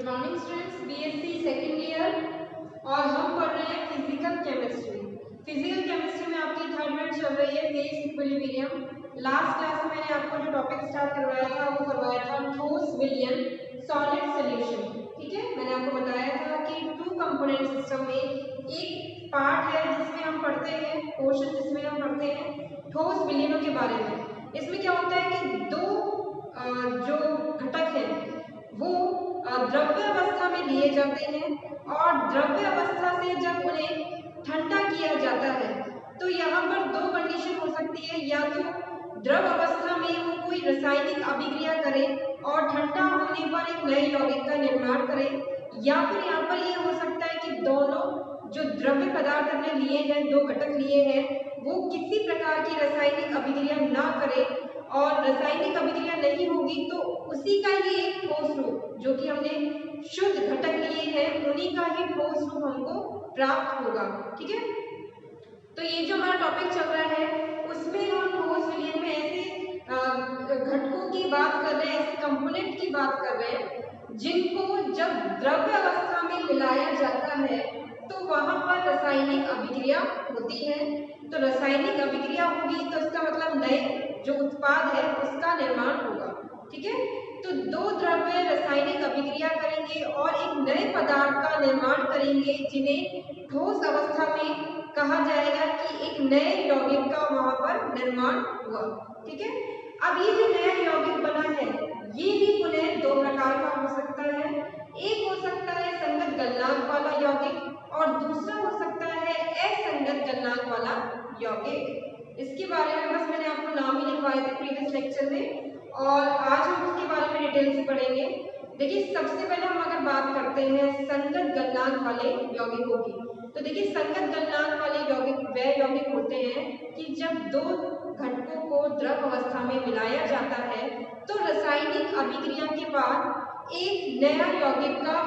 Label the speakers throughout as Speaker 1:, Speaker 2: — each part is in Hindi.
Speaker 1: Good morning students, BSc second year और हम पढ़ रहे हैं फिजिकल केमिस्ट्री। फिजिकल केमिस्ट्री में आपकी थर्ड यूनिट चल रही है फेज इक्विलिब्रियम। लास्ट क्लास में मैंने आपको जो टॉपिक स्टार्ट करवाया था वो करवाया था ठोस विलयन सॉलिड सॉल्यूशन। ठीक है, मैंने आपको बताया था कि टू कंपोनेंट सिस्टम में एक पार्ट है जिसमें हम पढ़ते हैं पोर्शन जिसमें हम पढ़ते हैं ठोस विलयनों के बारे में। इसमें क्या होता है कि दो जो घटक हैं वो द्रव्य अवस्था में लिए जाते हैं और द्रव्य अवस्था से जब उन्हें ठंडा किया जाता है तो यहाँ पर दो कंडीशन हो सकती है, या तो द्रव अवस्था में वो कोई रासायनिक अभिक्रिया करे और ठंडा होने पर एक नए यौगिक का निर्माण करे, या फिर यहाँ पर ये हो सकता है कि दोनों जो द्रव्य पदार्थ हमने लिए हैं, दो घटक लिए हैं, वो किसी प्रकार की रासायनिक अभिक्रिया ना करे और रासायनिक अभिक्रिया नहीं होगी तो उसी का ही एक ठोस रूप जो कि हमने शुद्ध घटक लिए हैं उन्हीं का ही ठोस रूप हमको प्राप्त होगा। ठीक है, तो ये जो हमारा टॉपिक चल रहा है उसमें हम ठोस विलयन में ऐसे घटकों की बात कर रहे हैं, ऐसे कंपोनेंट की बात कर रहे हैं जिनको जब द्रव्य अवस्था में मिलाया जाता है तो वहां पर रासायनिक अभिक्रिया होती है। तो रासायनिक अभिक्रिया होगी तो इसका मतलब नए जो उत्पाद है उसका निर्माण होगा। ठीक है, तो दो द्रव्य रासायनिक अभिक्रिया करेंगे और एक नए पदार्थ का निर्माण करेंगे जिन्हें ठोस अवस्था में कहा जाएगा कि एक नए यौगिक का वहां पर निर्माण हुआ। ठीक है, अब ये जो नया यौगिक बना है ये भी पुनः दो प्रकार का हो सकता है। एक हो सकता है संगत गलनांक वाला यौगिक और दूसरा हो सकता है असंगत गलनांक वाला यौगिक। इसके बारे में बस मैंने आपको नाम ही लिखवाए थे प्रीवियस लेक्चर में और आज हम उसके बारे में डिटेल से पढ़ेंगे। देखिए, सबसे पहले हम अगर बात करते हैं संगत गलनांक वाले यौगिकों की, तो देखिए संगत गलनांक वाले यौगिक वह यौगिक होते हैं कि जब दो घटकों को द्रव अवस्था में मिलाया जाता है तो रासायनिक अभिक्रिया के बाद एक नया यौगिक का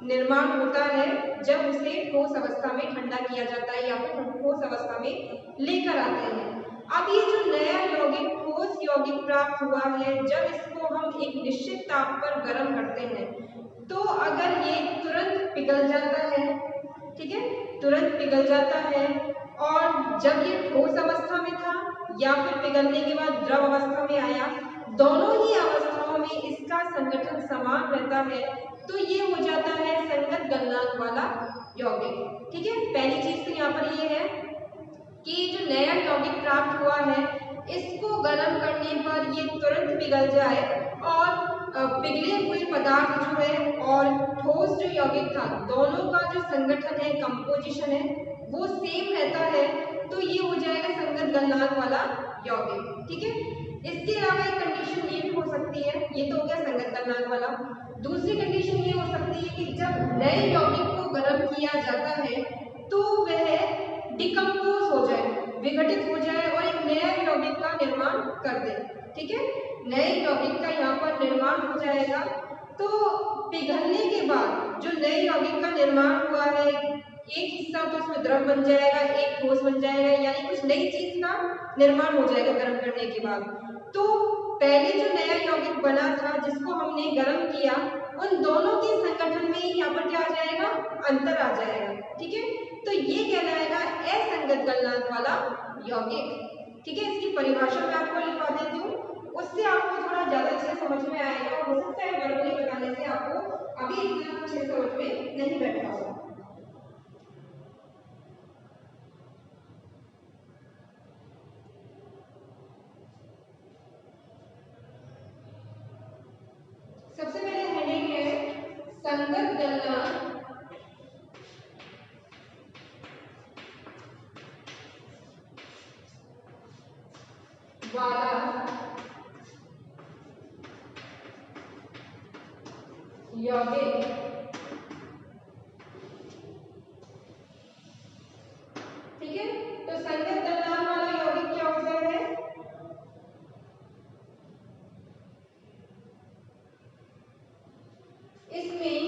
Speaker 1: निर्माण होता है जब उसे ठोस अवस्था में ठंडा किया जाता है या फिर ठोस अवस्था में लेकर आते हैं। अब ये जो नया यौगिक ठोस यौगिक प्राप्त हुआ है, जब इसको हम एक निश्चित ताप पर गर्म करते हैं तो अगर ये तुरंत पिघल जाता है, ठीक है, तुरंत पिघल जाता है और जब ये ठोस अवस्था में था या फिर पिघलने के बाद द्रव अवस्था में आया, दोनों ही अवस्थाओं में इसका संगठन समान रहता है तो ये हो जाता है संगत गलनांक वाला यौगिक। ठीक है, पहली चीज तो यहाँ पर ये है कि जो नया यौगिक प्राप्त हुआ है इसको गर्म करने पर ये तुरंत पिघल जाए और पिघले हुए पदार्थ जो है और ठोस जो यौगिक था दोनों का जो संगठन है, कंपोजिशन है, वो सेम रहता है तो ये हो जाएगा संगत गलनांक वाला यौगिक। ठीक है, इसके अलावा एक कंडीशन ये भी हो सकती है, ये तो हो गया संगत गलनांक वाला। दूसरी कंडीशन ये हो सकती है कि जब नए यौगिक को गर्म किया जाता है तो वह डिकम्पोज हो जाए, विघटित हो जाए और एक नया यौगिक का निर्माण कर दे। ठीक है, नए यौगिक का यहाँ पर निर्माण हो जाएगा तो पिघलने के बाद जो नए यौगिक का निर्माण हुआ है एक हिस्सा तो उसमें द्रव बन जाएगा, एक ठोस बन जाएगा, यानी कुछ नई चीज का निर्माण हो जाएगा गर्म करने के बाद। तो पहले जो नया यौगिक बना था जिसको हमने गर्म किया उन दोनों के संगठन में यहाँ पर क्या आ जाएगा, अंतर आ जाएगा। ठीक है, तो ये कहलाएगा असंगत गलनांक वाला यौगिक। ठीक है, इसकी परिभाषा मैं आपको लिखवा देती हूँ, उससे आपको थोड़ा ज्यादा अच्छे समझ में आएगा और हो सकता है वर्बली बताने से आपको अभी इतना अच्छे समझ में नहीं बैठा होगा। सबसे पहले हेडिंग है संगत गलनांक वाला यौगिक। ठीक है, तो संगत गलनांक वाला यौगिक क्या होता है, इसमें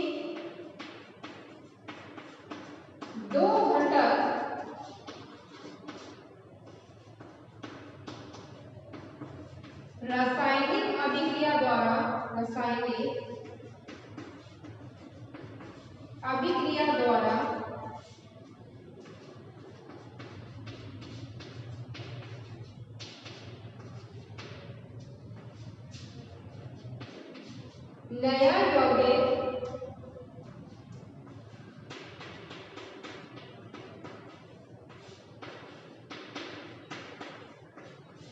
Speaker 1: दो घटक रासायनिक अभिक्रिया द्वारा अभिक्रिया द्वारा नया यौगिक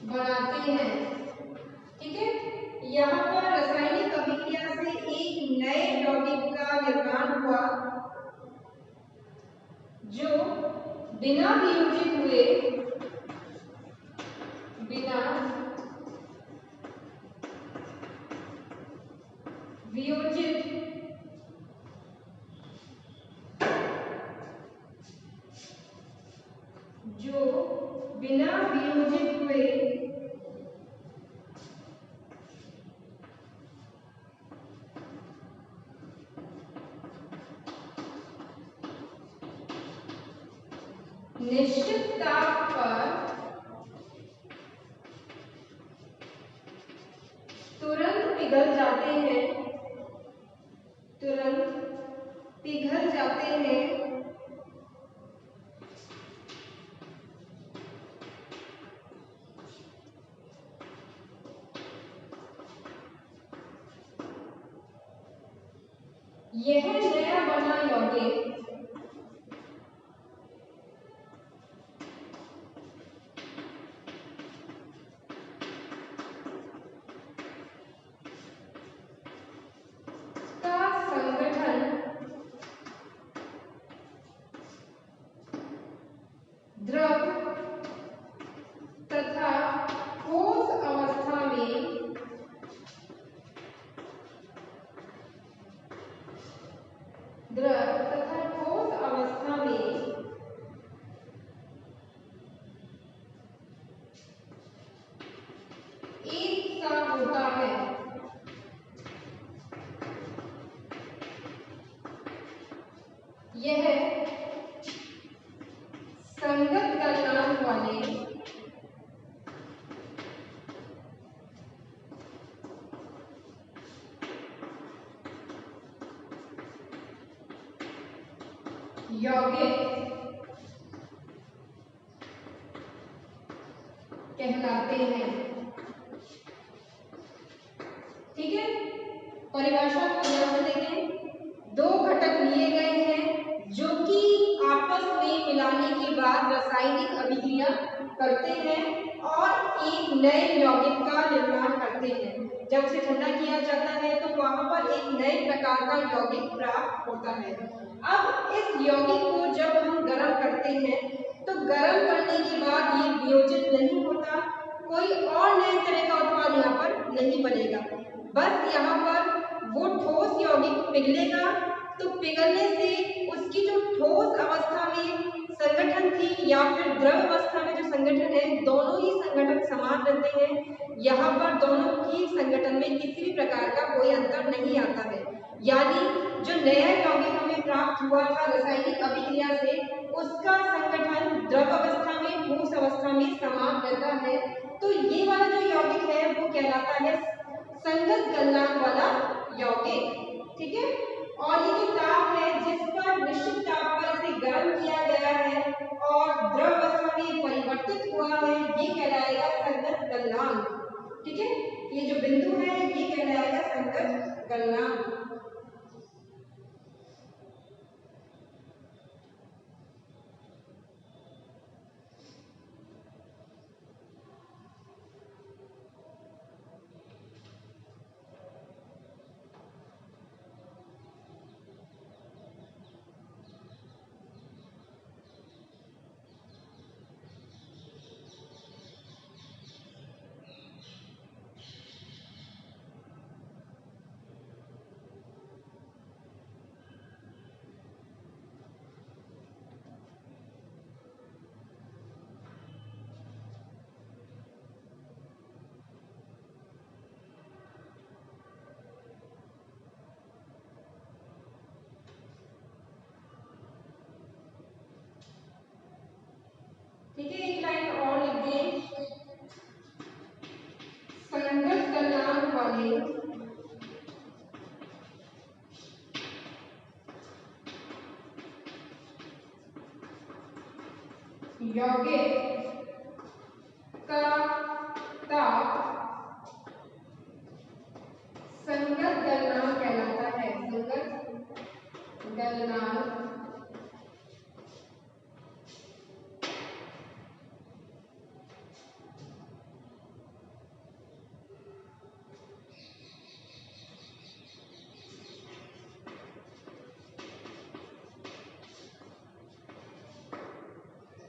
Speaker 1: बनाते हैं। ठीक है, यहाँ पर रासायनिक अभिक्रिया से एक नए यौगिक का निर्माण हुआ जो बिना वियोजित हुए बिना वियोजित हुए निश्चित ताप पर तुरंत पिघल जाते हैं, यह नया बना यौगिक का संगठन द्रव तथा ठोस अवस्था में एक सा होता है। यह संगत गलनांक वाले यौगिक कहलाते हैं। ठीक है, परिभाषा को ध्यान से देखें। दो घटक लिए गए हैं जो कि आपस में मिलाने के बाद रासायनिक अभिक्रिया करते हैं और एक नए यौगिक का निर्माण करते हैं। जब से ठंडा किया जाता है तो वहां पर एक नए प्रकार का यौगिक प्राप्त होता है। अब इस यौगिक को जब हम गर्म करते हैं तो गर्म करने के बाद ये वियोजित नहीं होता, कोई और नए तरह का उत्पाद यहाँ पर नहीं बनेगा। बस यहाँ पर वो ठोस यौगिक पिघलेगा, तो पिघलने से उसकी जो ठोस अवस्था में संगठन थी या फिर द्रव अवस्था में जो संगठन है, दोनों ही संगठन समान रहते हैं। यहाँ पर दोनों ही संगठन में किसी भी प्रकार का कोई अंतर नहीं आता है। यानी जो नया यौगिक हमें प्राप्त हुआ था रासायनिक अभिक्रिया से, उसका संगठन द्रव अवस्था में ठोस अवस्था में समान रहता है। तो ये वाला जो यौगिक है वो कहलाता है संगत गलनांक वाला यौगिक। ठीक है, और ये जो ताप है जिस पर निश्चित ताप पर इसे गर्म किया गया है और द्रव अवस्था में परिवर्तित हुआ है, ये कहलाएगा संगत गलनांक। ठीक है, ये जो बिंदु है ये कहलाएगा संगत गलनांक। यौगिक का ताप संगत गलनांक कहलाता है। संगत गलनांक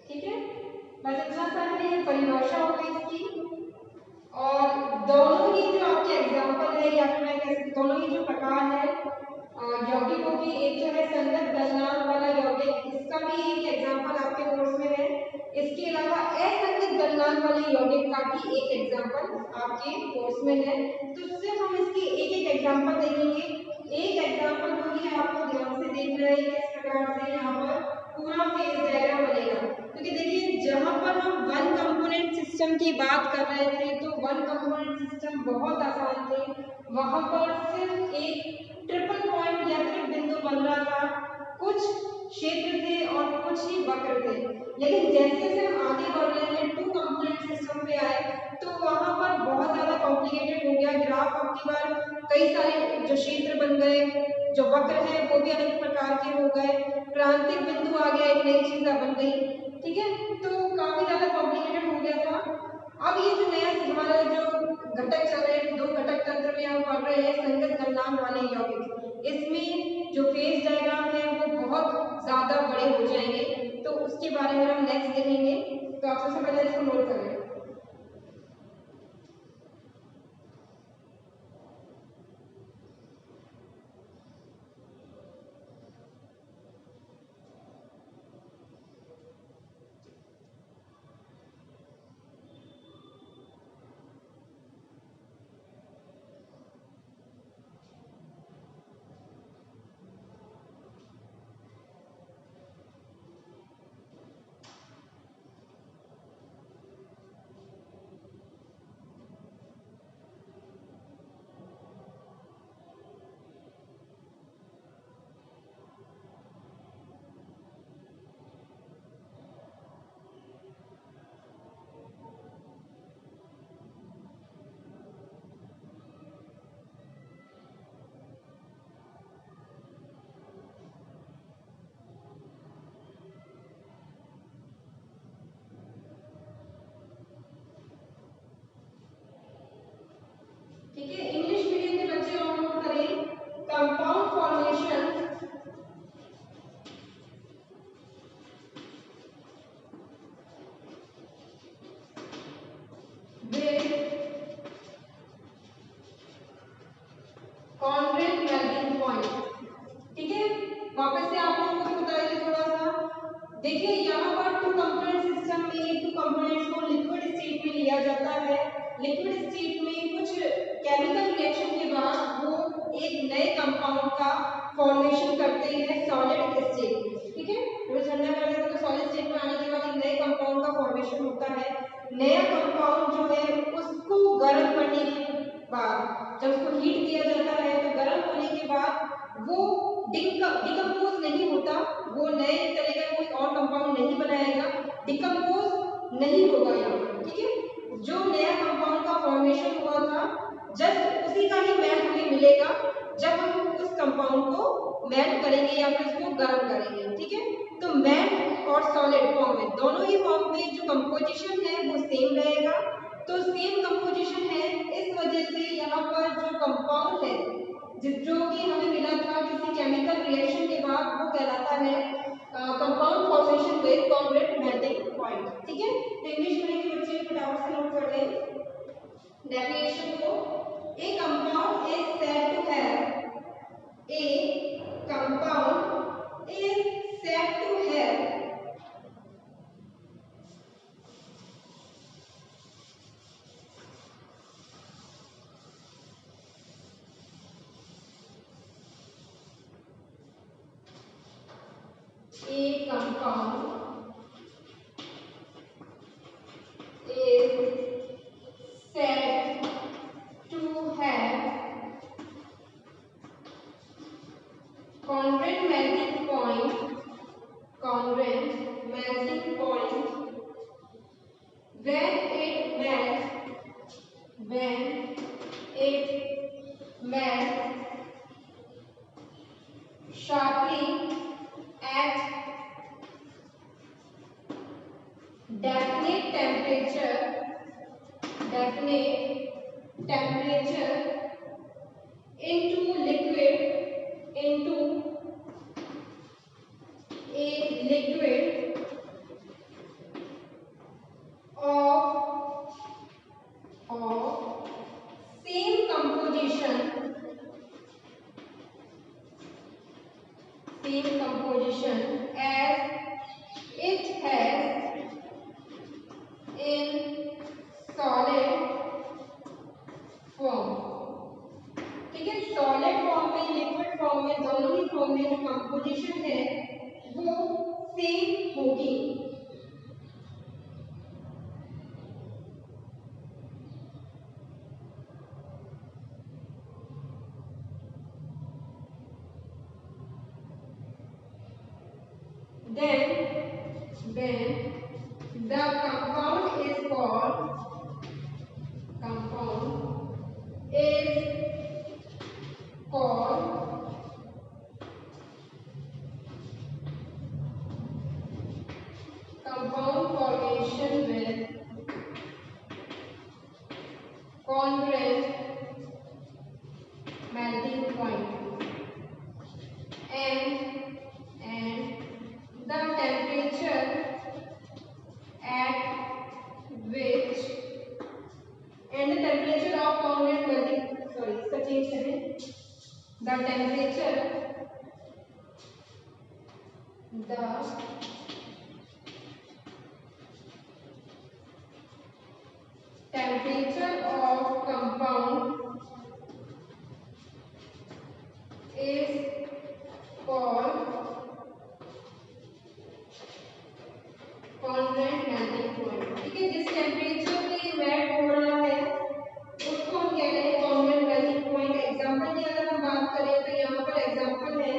Speaker 1: ठीक है। बस इतना सा है, ये परिभाषा हो गई इसकी। और दोनों ही जो आपके एग्जाम्पल है या फिर मैं कह सकती दोनों ही जो प्रकार है यौगिकों की, एक जो है संगत गलनांक वाला यौगिक, इसका भी एक एग्जाम्पल आपके कोर्स में है। इसके अलावा असंगत गलनांक वाले यौगिक का भी एक एग्जाम्पल आपके कोर्स में है। तो सिर्फ हम इसके एक एक एग्जाम्पल देखेंगे। एक एग्जाम्पल जो है आपको ध्यान से देखना है किस प्रकार से यहाँ पर पूरा फेज डायग्राम बनेगा। क्योंकि देखिए जहाँ पर हम वन कंपोनेंट सिस्टम की बात कर रहे थे तो वन कंपोनेंट सिस्टम बहुत आसान थे, वहां पर सिर्फ एक ट्रिपल पॉइंट या त्रिप बिंदु बन रहा था, कुछ क्षेत्र थे और कुछ ही वक्र थे। लेकिन जैसे जैसे हम आगे बढ़ रहे हैं टू कंपोनेंट सिस्टम पे आए तो वहां पर बहुत ज्यादा कॉम्प्लिकेटेड हो गया ग्राफ। आपकी बार कई सारे जो क्षेत्र बन गए, जो वक्र है वो भी अलग प्रकार के हो गए, क्रांतिक बिंदु आ गया, एक नई चीज बन गई। ठीक है, तो काफी ज्यादा कॉम्प्लिकेटेड हो गया था। अब ये जो नया हमारा जो घटक चल रहे हैं, दो घटक तंत्र में हम पढ़ रहे हैं संगत गलनांक वाले यौगिक, इसमें जो फेज डायग्राम है वो बहुत ज्यादा बड़े हो जाएंगे। तो उसके बारे में हम नेक्स्ट देखेंगे। तो आप सबसे पहले इसको नोट कर लें। ठीक है, इंग्लिश मीडियम के बच्चे और नोट करें compound formation congruent melting point. ठीक है, वापस से आप लोगों को बताइए थोड़ा सा। देखिए यहाँ पर टू कंपोनेंट सिस्टम में टू कंपोनेंट्स को लिक्विड स्टेट में लिया जाता है। लिक्विड स्टेट में कुछ केमिकल रिएक्शन के बाद वो एक नए कंपाउंड का फॉर्मेशन करते हैं सॉलिड स्टेट में। ठीक है, जो ठंडा कर देते हैं तो सॉलिड स्टेट में आने के बाद एक नए कंपाउंड का फॉर्मेशन होता है। नया कंपाउंड जो है उसको गर्म करने के बाद, जब उसको हीट किया जाता है तो गर्म होने के बाद वो डिकम्पोज नहीं होता, वो नए तरह का कोई और कंपाउंड नहीं बनाएगा, डिकम्पोज नहीं होगा यहाँ पर। ठीक है, जो नया कंपाउंड का फॉर्मेशन हुआ था जस्ट उसी का ही मेल्ट हमें मिलेगा जब हम उस कंपाउंड को मेल्ट करेंगे या फिर उसको गर्म करेंगे। ठीक है, तो मेल्ट और सॉलिड फॉर्म में दोनों ही फॉर्म में जो कंपोजिशन है वो सेम रहेगा। तो सेम कंपोजिशन है, इस वजह से यहाँ पर जो कंपाउंड है जो कि हमें मिला था किसी केमिकल रिएक्शन के बाद वो कहलाता है compound formation with congruent melting point. ठीक है, तो इंग्लिश मीडियम के बच्चे फटाफट से नोट कर लें डेफिनेशन को। A compound is said to have a compound is said to have a compound is said to have congruent melting point, congruent definite temperature into liquid, into a liquid of same composition as it has in solid form। ठीक है, सॉलिड फॉर्म में, लिक्विड फॉर्म में, दोनों ही फॉर्म में जो कंपोजिशन है वो सेम होगी। Then the compound is called compound formation with congruent melting point, and the temperature at which of congruent melting, the temperature of compound is called congruent melting point। ठीक है, जिस टेम्परेचर पे मेल्ट हो रहा है उसको हम कहते हैं congruent melting point। एग्जांपल की अगर हम बात करें तो यहाँ पर एग्जांपल है,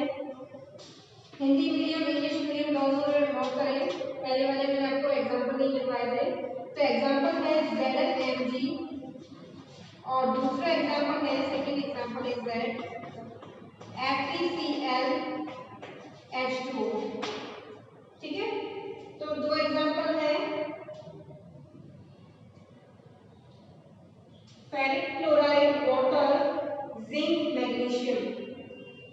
Speaker 1: हिंदी मीडियम इंग्लिश मीडियम दोनों में नोट करें, पहले वाले में आपको एग्जांपल नहीं लिखवाए थे। तो एग्जांपल है ZnMg और दूसरा एग्जांपल है, second example is that FeClH2। ठीक है, तो दो एग्जांपल है, ferric chloride, water, zinc, magnesium.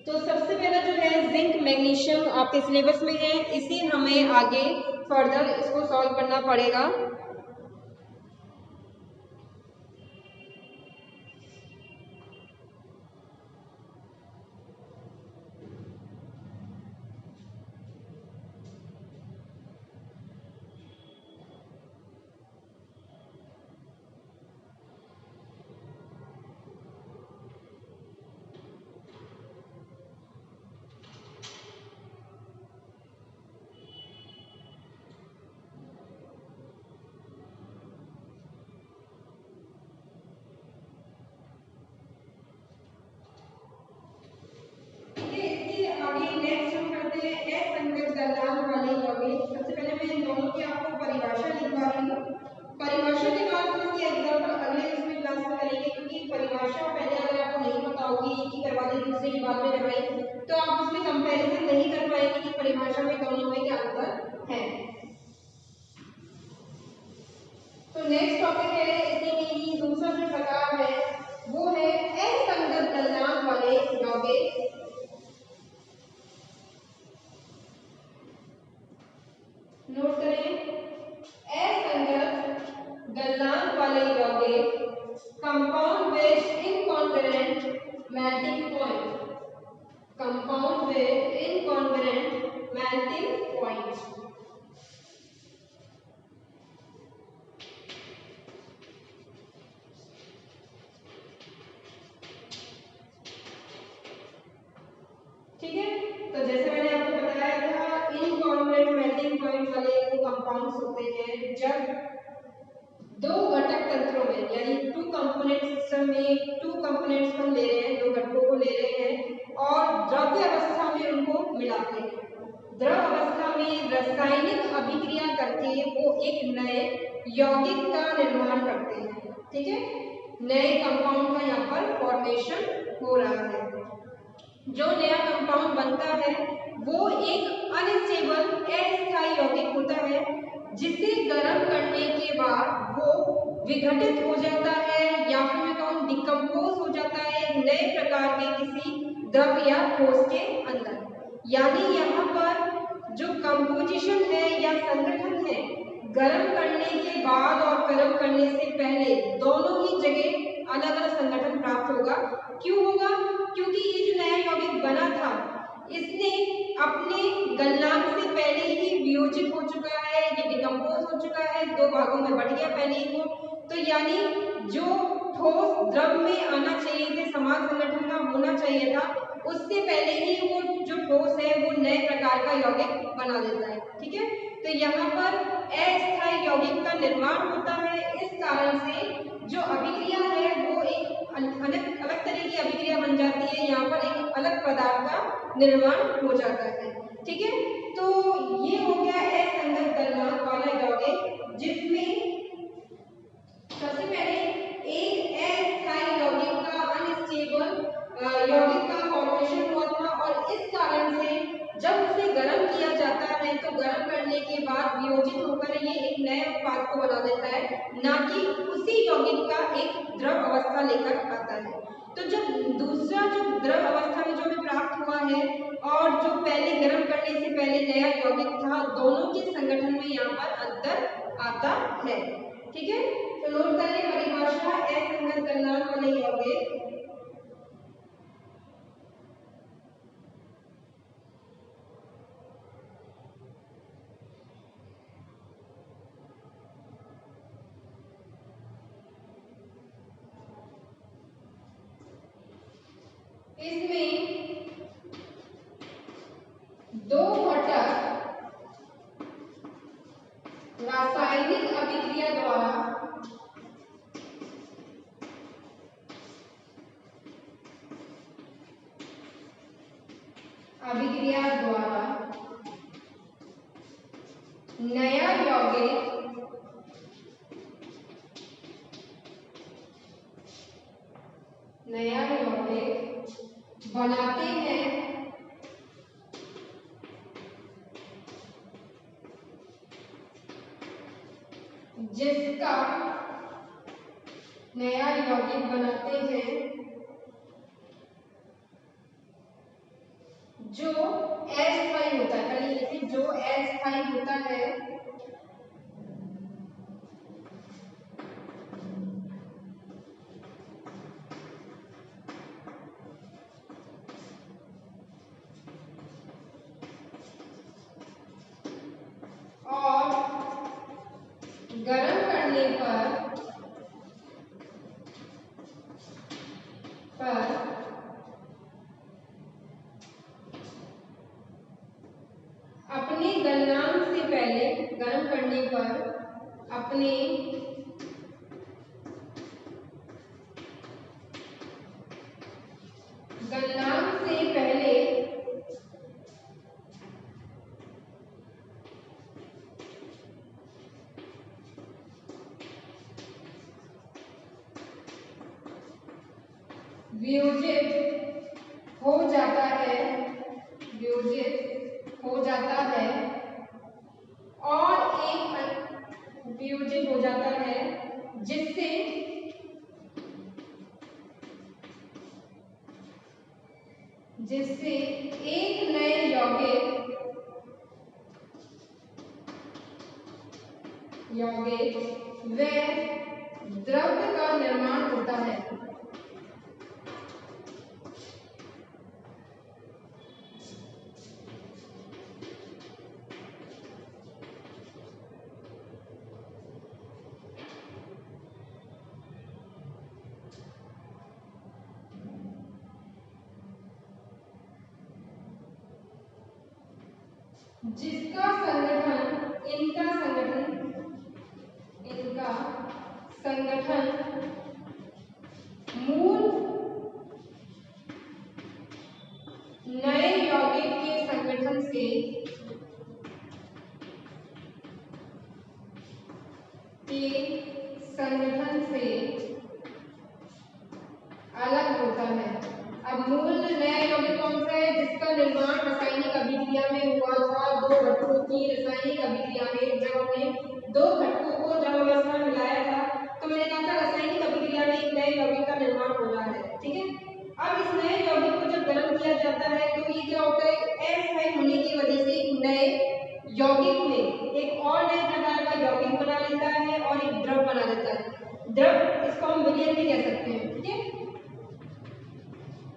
Speaker 1: तो सबसे पहला जो है जिंक मैग्नीशियम आपके सिलेबस में है, इसे हमें आगे फर्दर इसको सॉल्व करना पड़ेगा। सबसे पहले मैं इन दोनों की आपको परिभाषा लिखवा रही हूँ। परिभाषा के बाद हम इसके एग्जांपल अगले इसमें क्लास में करेंगे, क्योंकि परिभाषा पहले अगर आपको नहीं पता होगी, एक ही करवा दें दूसरे की बाद में करवाएं, तो आप उसमें कंपैरिजन नहीं कर पाएंगे कि परिभाषा में दोनों में क्या अंतर है। तो नेक्स्ट टॉपिक है, इसी में ही दूसरा जो प्रकार है वो है असंगत गलनांक वाले यौगिक। नोट करें, असंगत गलनांक वाले यौगिक, compound with incongruent melting point, compound with incongruent melting point. ठीक है, तो जैसे मैंने आपको बताया था, इनकॉन्ग्रुएंट मेल्टिंग पॉइंट वाले वो कंपाउंड्स होते हैं जब दो घटक तंत्रों में, यानी टू कंपोनेंट सिस्टम में टू कंपोनेंट्स हम ले रहे हैं, दो घटकों को ले रहे हैं और द्रव्य अवस्था में उनको मिलाते हैं। द्रव अवस्था में रासायनिक अभिक्रिया करके वो एक नए यौगिक का निर्माण करते हैं। ठीक है, नए कंपाउंड का यहाँ पर फॉर्मेशन हो रहा है। जो नया कंपाउंड बनता है वो एक अनस्टेबल अस्थायी यौगिक होता है, जिसे गर्म करने के बाद वो विघटित हो जाता है या फिर मैं कहूँ डिकम्पोज हो जाता है नए प्रकार के किसी द्रव या ठोस के अंदर। यानी यहाँ पर जो कंपोजिशन है या संगठन है, गर्म करने के बाद और गर्म करने से पहले दोनों ही जगह अलग अलग संगठन प्राप्त होगा। क्यों होगा? क्योंकि ये जो नया यौगिक बना था इसने अपने गलनांक से पहले ही वियोजित हो चुका है, ये डिकम्पोज हो चुका है, दो भागों में बट गया पहले ही वो। तो यानी जो ठोस द्रव में आना चाहिए थे, समान संगठन का होना चाहिए था, उससे पहले ही वो जो ठोस है वो नए प्रकार का यौगिक बना देता है। ठीक है, तो यहाँ पर अस्थायी यौगिक का निर्माण होता है। इस कारण से जो अभिक्रिया है वो एक अलग तरह की अभिक्रिया बन जाती है, यहाँ पर एक अलग पदार्थ का निर्माण हो जाता है। ठीक है, तो ये हो गया असंगत गलनांक वाला यौगिक, जिसमें सबसे पहले एक अस्थायी यौगिक का अनस्टेबल यौगिक का फॉर्मेशन हुआ था और इस कारण से जब उसे गर्म किया जाता है तो गर्म करने के बाद वियोजित होकर ये एक नए उत्पाद को बना देता है, ना कि उसी यौगिक का एक द्रव अवस्था लेकर आता है। तो जब दूसरा जो द्रव अवस्था में जो हमें प्राप्त हुआ है और जो पहले गर्म करने से पहले नया यौगिक था, दोनों के संगठन में यहाँ पर अंतर आता है। ठीक है, तो नोट कर लें परिभाषा असंगत गलनांक वाले यौगिक। इसमें दो घटक रासायनिक अभिक्रिया द्वारा नया यौगिक बनाते हैं, जिसका नया यौगिक बनाते हैं जो अस्थायी होता है। पहले लिखिए, जो अस्थायी होता है और गर्म करने पर अपने गलनांक से पहले गर्म करने पर अपने गलनांक से पहले वियोजित हो जाता है, और एक वियोजित हो जाता है, जिससे एक नए यौगिक व द्रव का निर्माण होता है। जिसका संगठन इनका संगठन मूल नए यौगिक के संगठन से अलग होता है। अब मूल नया यौगिक कौन सा है? जिसका निर्माण रासायनिक अभिक्रिया में हुआ था, दो घटकों की रासायनिक अभिक्रिया में जब हमने दो घटकों को जब अवस्था में मिलाया था तो मैंने कहा था रासायनिक अभिक्रिया में एक नए यौगिक का निर्माण हो रहा है, ठीक है। अब इस नए यौगिक को जब गर्म किया जाता है तो ये क्या होता है, अस्थायी होने की वजह से एक नए यौगिक में एक और नए प्रकार का यौगिक बना लेता है और एक द्रव बना देता है। द्रव इसको हम विलयन भी कह सकते हैं, ठीक है,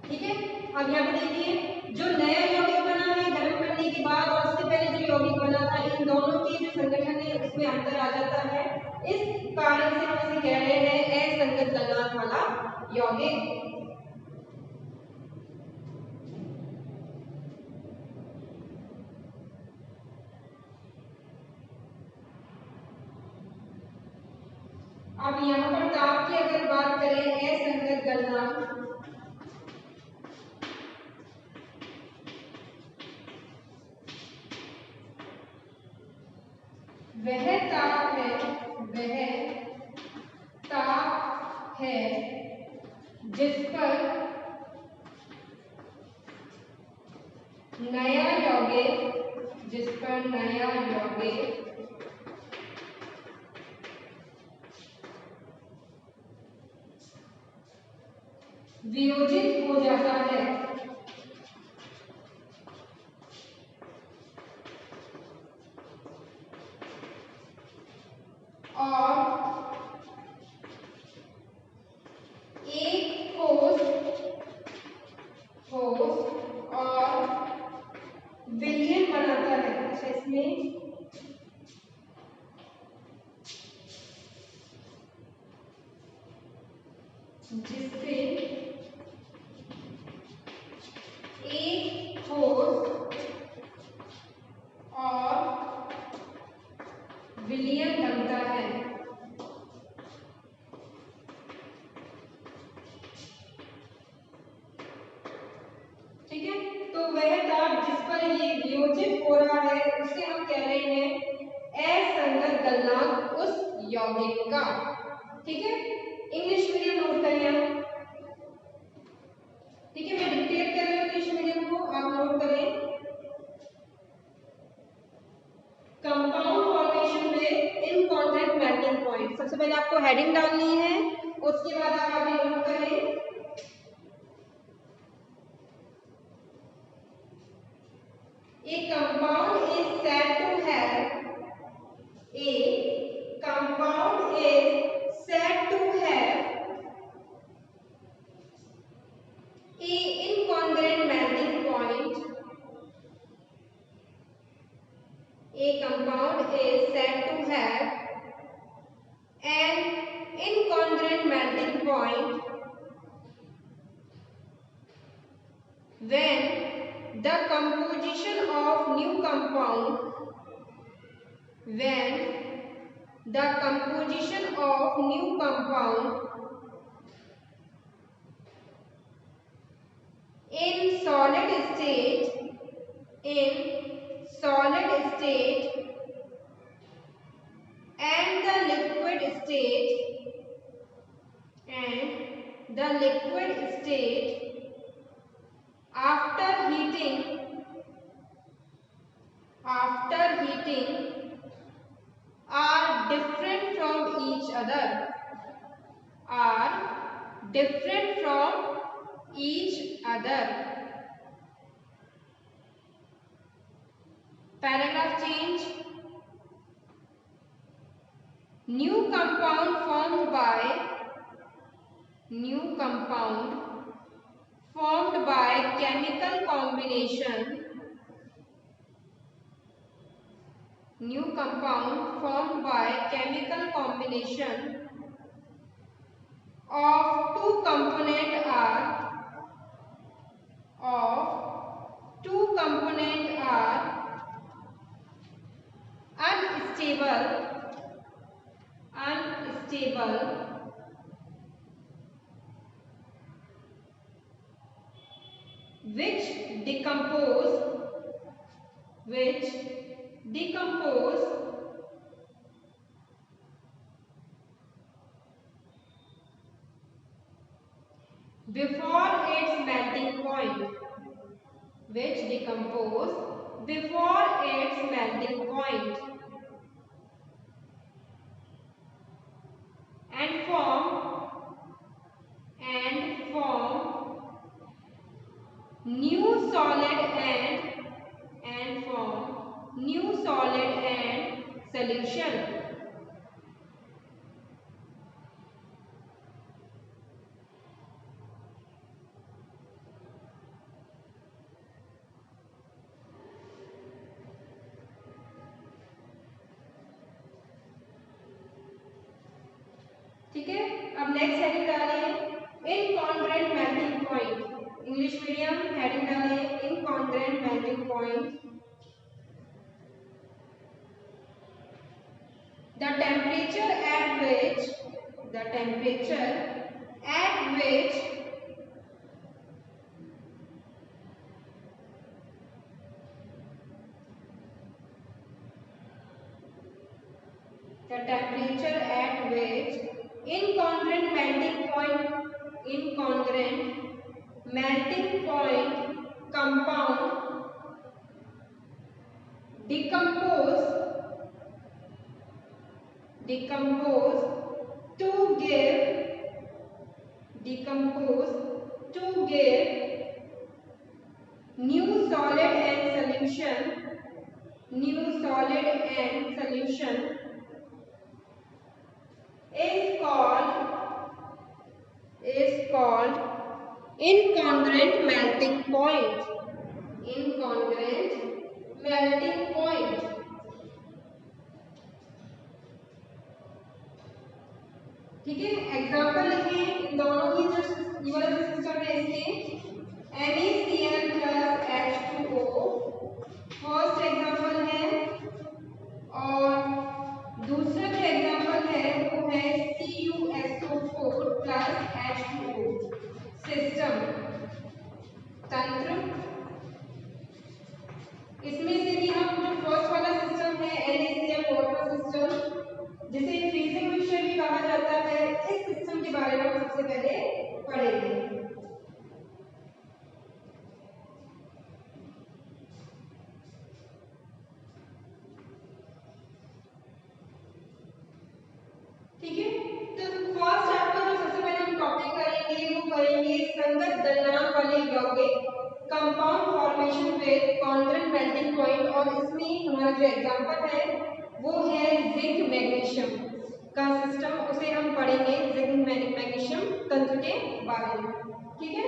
Speaker 1: ठीक है। अब यहाँ पे देखिए जो नया यौगिक बना है गर्म करने के बाद और उससे पहले जो यौगिक बना था, इन दोनों के जो संगठन है उसमें अंतर आ जाता है। इस कारण से हम इसे कह रहे हैं असंगत गलनांक वाला यौगिक। अब यहाँ पर ताप की अगर बात करें असंगत गलनांक, वह ताप है जिस पर नया यौगिक वियोजित हो जाता है और एक ठोस और विलयन बनाता है। अच्छा, इसमें जिससे एक ठोस और विलयन बनता है। ठीक है, तो वह ताप जिस पर ये वियोजित हो रहा है उसे हम कह रहे हैं असंगत गलनांक उस यौगिक का। ठीक है, इंग्लिश मीडियम नोट करें। ठीक है, मैं डिक्टेट कर रही हूँ इंग्लिश मीडियम को, आप नोट करें। कंपाउंड फॉर्मेशन में इनकॉन्ग्रुएंट मेल्टिंग पॉइंट, सबसे पहले आपको हेडिंग डालनी है, उसके बाद आप आगे नोट करें। A compound is said to have a incongruent melting point. A compound is said to have an incongruent melting point when the composition of new compound in solid state and the liquid state after heating are different from each other. Paragraph change. New compound formed by chemical combination of two component are unstable which decompose before its melting point. अब नेक्स्ट हेडिंग डालिए incongruent melting point, English medium heading डालिए incongruent melting point. The temperature at which the temperature at which incongruent melting point compound decompose to give new solid and solution is called incongruent melting point। ठीक है, एग्जाम्पल लिखिए इन दोनों की, जो ये वाला जो सिस्टम है इसके NaCl plus H2O first example है, और दूसरा जो एग्जाम्पल है वो है CuSO4 plus H2O सिस्टम तंत्र। इसमें से भी हम जो फर्स्ट वाला सिस्टम है NaCl वाटर सिस्टम, जिसे फ्रीजिंग मिक्सचर भी कहा जाता है, इस सिस्टम के बारे में हम सबसे पहले पढ़ेंगे। ठीक है, तो फर्स्ट आपका जो सबसे पहले हम टॉपिक करेंगे वो करेंगे संगत गलनांक वाले यौगिक compound formation with congruent melting point, और इसमें हमारा जो एग्जांपल है वो है जिंक मैग्नीशियम का सिस्टम, उसे हम पढ़ेंगे जिंक मैग्नीशियम तंत्र के बारे में। ठीक है।